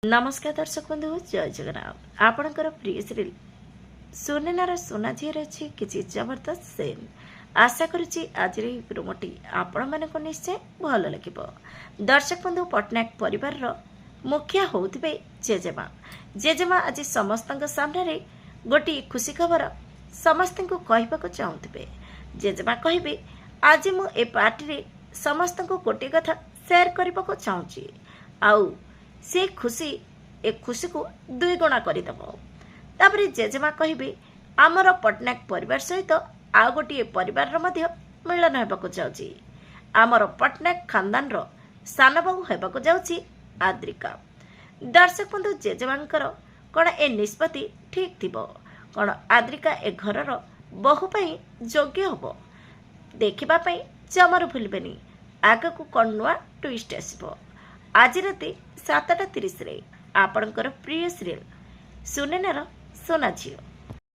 नमस्कार दर्शक बंधु जय जगन्नाथ आपणकर प्रिय सीरियल सुनेनार सोना झीर अच्छी किसी जबरदस्त सीन आशा करुच्ची आज प्रोमोटी आपण मानक निश्चय भल लगे। दर्शक बंधु पट्टनायक परिवार मुखिया होते जेजेमा जेजेमा आज समस्त सामने गोटे खुशी खबर समस्त को कहवाक चाहूे। जेजेमा कहे आज मु ए पार्टी समस्त को गोटे कथा शेयर करने को चाहूँगी आउ से खुशी ए खुशी को दुई गुणा करदेव। तापर जेजेमा कहे आमर पट्टनायक परिवार सहित आउ गोटे परिवार मिलन होगा जाऊँगी। आमर पट्टनायक खानदान सान बहु होगा जाऊँगी आद्रिका। दर्शक बंधु जेजेमांकर कौन ए निष्पत्ति ठीक थी कौन आद्रिका ए घरर बहुपाई योग्य हम देखापी जमार भूलबेनी आग को कौन नुआ ट्विस्ट आसब। आज राति 7:30 आपणकर प्रिय सीरियल सुनेनार सोना झील।